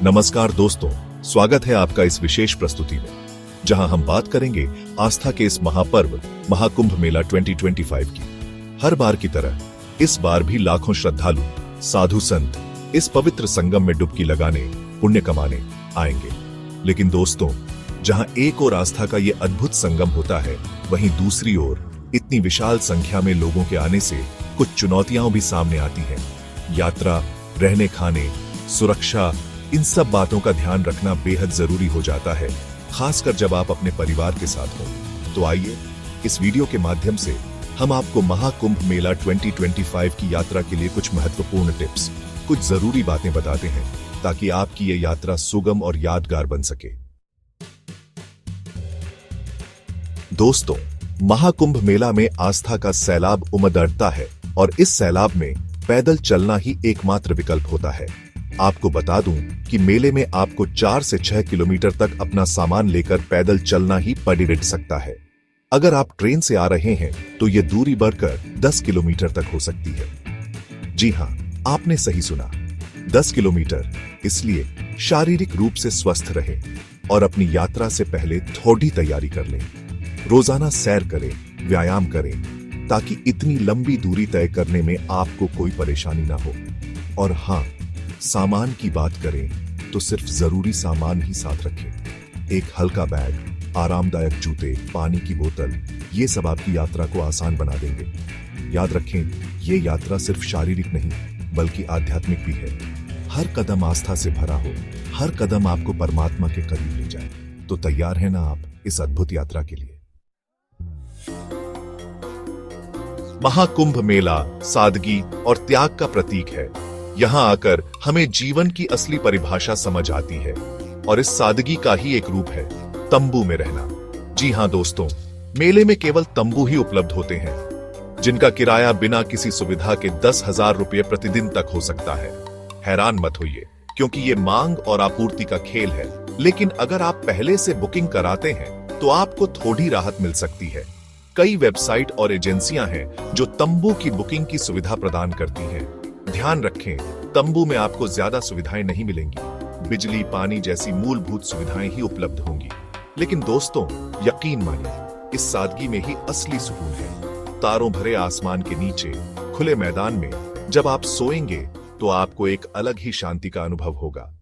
नमस्कार दोस्तों, स्वागत है आपका इस विशेष प्रस्तुति में, जहां हम बात करेंगे आस्था के इस महापर्व महाकुंभ मेला 2025 की। हर बार की तरह इस बार भी लाखों श्रद्धालु, साधु संत इस पवित्र संगम में डुबकी लगाने, पुण्य कमाने आएंगे। लेकिन दोस्तों, जहां एक ओर आस्था का ये अद्भुत संगम होता है, वहीं दूसरी ओर इतनी विशाल संख्या में लोगों के आने से कुछ चुनौतियां भी सामने आती हैं। यात्रा, रहने खाने, सुरक्षा, इन सब बातों का ध्यान रखना बेहद जरूरी हो जाता है, खासकर जब आप अपने परिवार के साथ हो। तो आइए इस वीडियो के माध्यम से हम आपको महाकुंभ मेला 2025 की यात्रा के लिए कुछ महत्वपूर्ण टिप्स, कुछ जरूरी बातें बताते हैं, ताकि आपकी ये यात्रा सुगम और यादगार बन सके। दोस्तों, महाकुंभ मेला में आस्था का सैलाब उमड़ता है और इस सैलाब में पैदल चलना ही एकमात्र विकल्प होता है। आपको बता दूं कि मेले में आपको 4 से 6 किलोमीटर तक अपना सामान लेकर पैदल चलना ही पड़ सकता है। अगर आप ट्रेन से आ रहे हैं तो यह दूरी बढ़कर 10 किलोमीटर तक हो सकती है। जी हां, आपने सही सुना, 10 किलोमीटर। इसलिए शारीरिक रूप से स्वस्थ रहें और अपनी यात्रा से पहले थोड़ी तैयारी कर लें। रोजाना सैर करें, व्यायाम करें, ताकि इतनी लंबी दूरी तय करने में आपको कोई परेशानी ना हो। और हां, सामान की बात करें तो सिर्फ जरूरी सामान ही साथ रखें। एक हल्का बैग, आरामदायक जूते, पानी की बोतल, ये सब आपकी यात्रा को आसान बना देंगे। याद रखें, ये यात्रा सिर्फ शारीरिक नहीं बल्कि आध्यात्मिक भी है। हर कदम आस्था से भरा हो, हर कदम आपको परमात्मा के करीब ले जाए। तो तैयार है ना आप इस अद्भुत यात्रा के लिए? महाकुंभ मेला सादगी और त्याग का प्रतीक है। यहाँ आकर हमें जीवन की असली परिभाषा समझ आती है, और इस सादगी का ही एक रूप है तंबू में रहना। जी हां दोस्तों, मेले में केवल तंबू ही उपलब्ध होते हैं, जिनका किराया बिना किसी सुविधा के 10,000 रुपये प्रतिदिन तक हो सकता है। हैरान मत होइए, क्योंकि ये मांग और आपूर्ति का खेल है। लेकिन अगर आप पहले से बुकिंग कराते हैं तो आपको थोड़ी राहत मिल सकती है। कई वेबसाइट और एजेंसियां हैं जो तंबू की बुकिंग की सुविधा प्रदान करती हैं। ध्यान रखें, तंबू में आपको ज्यादा सुविधाएं नहीं मिलेंगी। बिजली, पानी जैसी मूलभूत सुविधाएं ही उपलब्ध होंगी। लेकिन दोस्तों, यकीन मानिए, इस सादगी में ही असली सुकून है। तारों भरे आसमान के नीचे खुले मैदान में जब आप सोएंगे तो आपको एक अलग ही शांति का अनुभव होगा।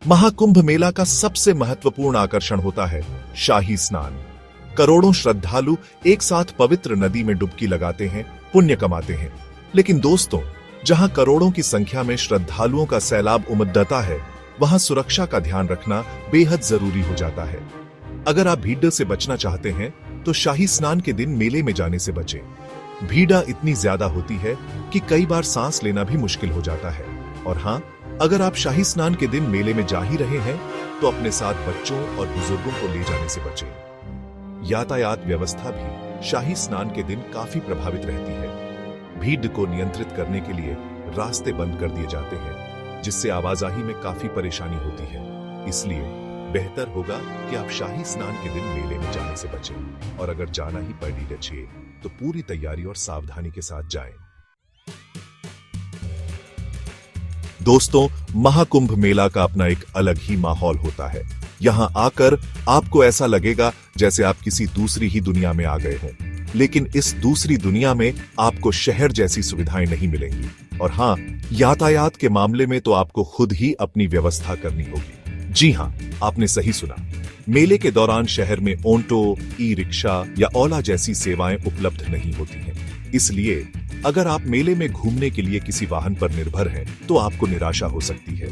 महाकुंभ मेला का सबसे महत्वपूर्ण आकर्षण होता है शाही स्नान। करोड़ों श्रद्धालु एक साथ पवित्र नदी में डुबकी लगाते हैं, पुण्य कमाते हैं। लेकिन दोस्तों, जहां करोड़ों की संख्या में श्रद्धालुओं का सैलाब उमड़ता है, वहां सुरक्षा का ध्यान रखना बेहद जरूरी हो जाता है। अगर आप भीड़ से बचना चाहते हैं तो शाही स्नान के दिन मेले में जाने से बचें। भीड़ इतनी ज्यादा होती है कि कई बार सांस लेना भी मुश्किल हो जाता है। और हां, अगर आप शाही स्नान के दिन मेले में जा ही रहे हैं तो अपने साथ बच्चों और बुजुर्गों को ले जाने से बचें। यातायात व्यवस्था भी शाही स्नान के दिन काफी प्रभावित रहती है। भीड़ को नियंत्रित करने के लिए रास्ते बंद कर दिए जाते हैं, जिससे आवाजाही में काफी परेशानी होती है। इसलिए बेहतर होगा कि आप शाही स्नान के दिन मेले में जाने से बचें, और अगर जाना ही पड़ रही तो पूरी तैयारी और सावधानी के साथ जाएं। दोस्तों, महाकुंभ मेला का अपना एक अलग ही माहौल होता है। यहां आकर आपको ऐसा लगेगा जैसे आप किसी दूसरी ही दुनिया में आ गए हों। लेकिन इस दूसरी दुनिया में आपको शहर जैसी सुविधाएं नहीं मिलेंगी। और हां, यातायात के मामले में तो आपको खुद ही अपनी व्यवस्था करनी होगी। जी हां, आपने सही सुना। मेले के दौरान शहर में ऑटो, ई रिक्शा या ओला जैसी सेवाएं उपलब्ध नहीं होती हैं। इसलिए अगर आप मेले में घूमने के लिए किसी वाहन पर निर्भर हैं तो आपको निराशा हो सकती है।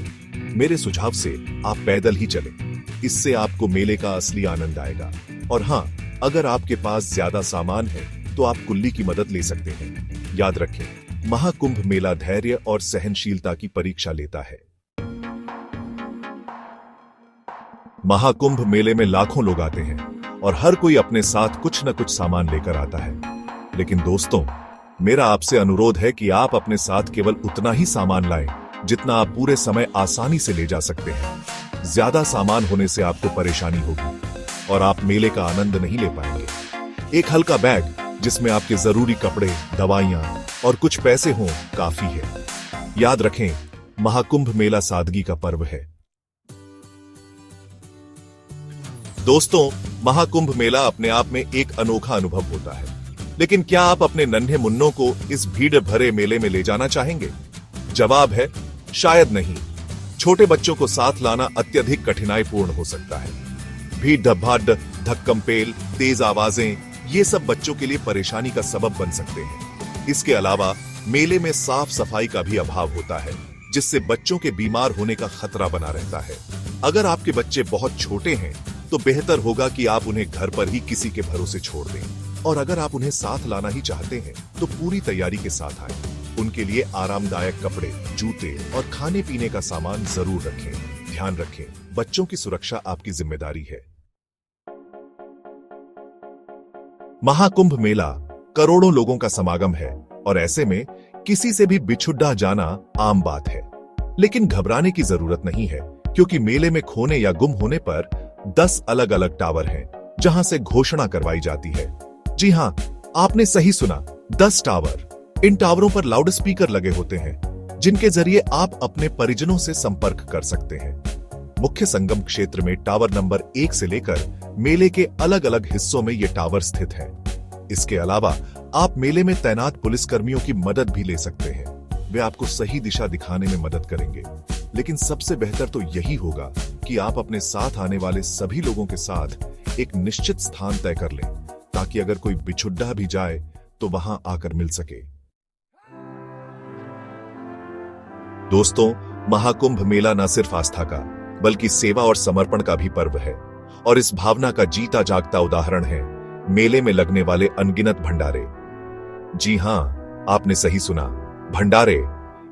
मेरे सुझाव से आप पैदल ही चलें। इससे आपको मेले का असली आनंद आएगा। और हां, अगर आपके पास ज्यादा सामान है तो आप कुल्ली की मदद ले सकते हैं। याद रखें, महाकुंभ मेला धैर्य और सहनशीलता की परीक्षा लेता है। महाकुंभ मेले में लाखों लोग आते हैं और हर कोई अपने साथ कुछ न कुछ सामान लेकर आता है। लेकिन दोस्तों, मेरा आपसे अनुरोध है कि आप अपने साथ केवल उतना ही सामान लाएं जितना आप पूरे समय आसानी से ले जा सकते हैं। ज्यादा सामान होने से आपको परेशानी होगी और आप मेले का आनंद नहीं ले पाएंगे। एक हल्का बैग जिसमें आपके जरूरी कपड़े, दवाइयां और कुछ पैसे हों काफी है। याद रखें, महाकुंभ मेला सादगी का पर्व है। दोस्तों, महाकुंभ मेला अपने आप में एक अनोखा अनुभव होता है, लेकिन क्या आप अपने नन्हे मुन्नों को इस भीड़ भरे मेले में ले जाना चाहेंगे? जवाब है शायद नहीं। छोटे बच्चों को साथ लाना अत्यधिक कठिनाईपूर्ण हो सकता है। भीड़ धब्बाड़, धक्कम पेल, तेज आवाजें, ये सब बच्चों के लिए परेशानी का सबब बन सकते हैं। इसके अलावा मेले में साफ सफाई का भी अभाव होता है, जिससे बच्चों के बीमार होने का खतरा बना रहता है। अगर आपके बच्चे बहुत छोटे हैं तो बेहतर होगा कि आप उन्हें घर पर ही किसी के भरोसे छोड़ दें, और अगर आप उन्हें साथ लाना ही चाहते हैं तो पूरी तैयारी के साथ आएं। उनके लिए आरामदायक कपड़े, जूते और खाने पीने का सामान जरूर रखें। ध्यान रखें, बच्चों की सुरक्षा आपकी जिम्मेदारी है। महाकुंभ मेला करोड़ों लोगों का समागम है और ऐसे में किसी से भी बिछुड़ा जाना आम बात है। लेकिन घबराने की जरूरत नहीं है, क्योंकि मेले में खोने या गुम होने पर 10 अलग अलग टावर हैं, जहां से घोषणा करवाई जाती है। जी हां, आपने सही सुना, 10 टावर। इन टावरों पर लाउड स्पीकर लगे होते हैं, जिनके जरिए आप अपने परिजनों से संपर्क कर सकते हैं। मुख्य संगम क्षेत्र में टावर नंबर 1 से लेकर मेले के अलग अलग हिस्सों में ये टावर स्थित हैं। इसके अलावा आप मेले में तैनात पुलिसकर्मियों की मदद भी ले सकते हैं। वे आपको सही दिशा दिखाने में मदद करेंगे। लेकिन सबसे बेहतर तो यही होगा कि आप अपने साथ आने वाले सभी लोगों के साथ एक निश्चित स्थान तय कर लें, ताकि अगर कोई बिछुड्डा भी जाए तो वहां आकर मिल सके। दोस्तों, महाकुंभ मेला न सिर्फ आस्था का बल्कि सेवा और समर्पण का भी पर्व है, और इस भावना का जीता जागता उदाहरण है मेले में लगने वाले अनगिनत भंडारे। जी हां, आपने सही सुना, भंडारे।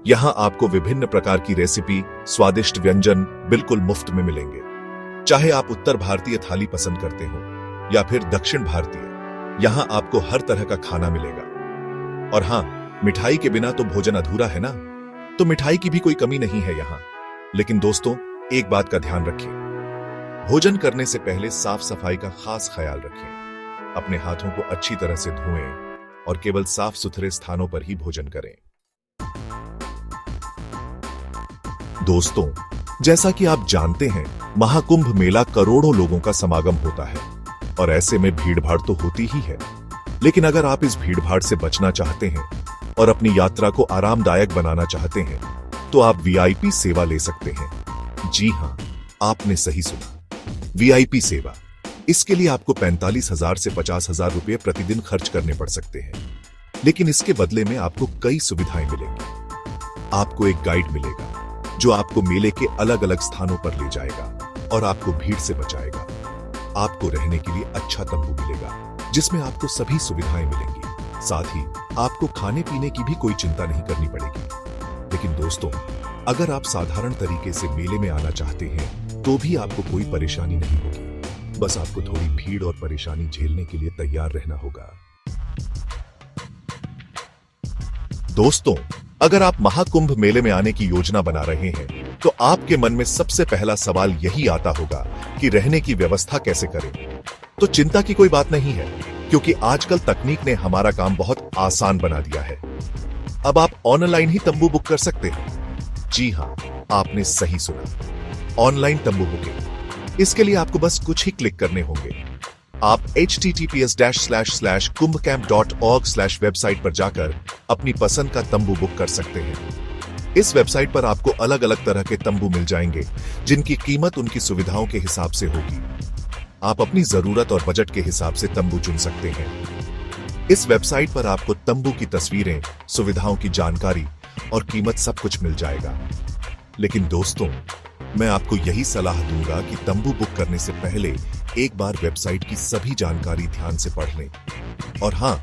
यहां आपको विभिन्न प्रकार की रेसिपी, स्वादिष्ट व्यंजन बिल्कुल मुफ्त में मिलेंगे। चाहे आप उत्तर भारतीय थाली पसंद करते हो या फिर दक्षिण भारतीय, यहां आपको हर तरह का खाना मिलेगा। और हां, मिठाई के बिना तो भोजन अधूरा है ना, तो मिठाई की भी कोई कमी नहीं है यहां। लेकिन दोस्तों, एक बात का ध्यान रखिए, भोजन करने से पहले साफ सफाई का खास ख्याल रखें। अपने हाथों को अच्छी तरह से धोएं और केवल साफ सुथरे स्थानों पर ही भोजन करें। दोस्तों, जैसा कि आप जानते हैं, महाकुंभ मेला करोड़ों लोगों का समागम होता है, और ऐसे में भीड़ भाड़ तो होती ही है। लेकिन अगर आप इस भीड़ भाड़ से बचना चाहते हैं और अपनी यात्रा को आरामदायक बनाना चाहते हैं, तो आप वीआईपी सेवा ले सकते हैं। जी हां, आपने सही सुना, वीआईपी सेवा। इसके लिए आपको 45,000 से 50,000 रुपए प्रतिदिन खर्च करने पड़ सकते हैं। लेकिन इसके बदले में आपको कई सुविधाएं मिलेंगी। आपको एक गाइड मिलेगा जो आपको मेले के अलग अलग स्थानों पर ले जाएगा और आपको भीड़ से बचाएगा। आपको रहने के लिए अच्छा तंबू मिलेगा, जिसमें आपको सभी सुविधाएं मिलेंगी। साथ ही आपको खाने पीने की भी कोई चिंता नहीं करनी पड़ेगी। लेकिन दोस्तों, अगर आप साधारण तरीके से मेले में आना चाहते हैं तो भी आपको कोई परेशानी नहीं होगी। बस आपको थोड़ी भीड़ और परेशानी झेलने के लिए तैयार रहना होगा। दोस्तों, अगर आप महाकुंभ मेले में आने की योजना बना रहे हैं तो आपके मन में सबसे पहला सवाल यही आता होगा कि रहने की व्यवस्था कैसे करें। तो चिंता की कोई बात नहीं है, क्योंकि आजकल तकनीक ने हमारा काम बहुत आसान बना दिया है। अब आप ऑनलाइन ही तंबू बुक कर सकते हैं। जी हां, आपने सही सुना, ऑनलाइन तंबू बुकिंग। इसके लिए आपको बस कुछ ही क्लिक करने होंगे। आप https://kumbhcamp.org/ वेबसाइट पर जाकर अपनी पसंद का तंबू बुक कर सकते हैं। इस वेबसाइट पर आपको अलग अलग तरह के तंबू मिल जाएंगे, जिनकी कीमत उनकी सुविधाओं के हिसाब से होगी। आप अपनी जरूरत और बजट के हिसाब से तंबू चुन सकते हैं। इस वेबसाइट पर आपको तंबू की तस्वीरें, सुविधाओं की जानकारी और कीमत सब कुछ मिल जाएगा। लेकिन दोस्तों, मैं आपको यही सलाह दूंगा कि तंबू बुक करने से पहले एक बार वेबसाइट की सभी जानकारी ध्यान से पढ़ लें। और हां,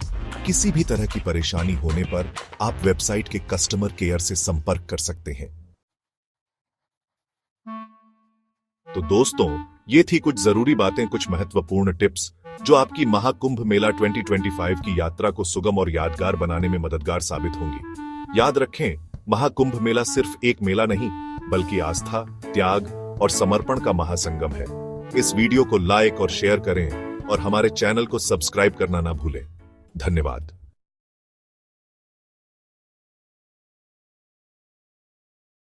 किसी भी तरह की परेशानी होने पर आप वेबसाइट के कस्टमर केयर से संपर्क कर सकते हैं। तो दोस्तों, ये थी कुछ जरूरी बातें, कुछ महत्वपूर्ण टिप्स जो आपकी महाकुंभ मेला 2025 की यात्रा को सुगम और यादगार बनाने में मददगार साबित होंगी। याद रखें, महाकुंभ मेला सिर्फ एक मेला नहीं, बल्कि आस्था, त्याग और समर्पण का महासंगम है। इस वीडियो को लाइक और शेयर करें और हमारे चैनल को सब्सक्राइब करना ना भूलें। धन्यवाद।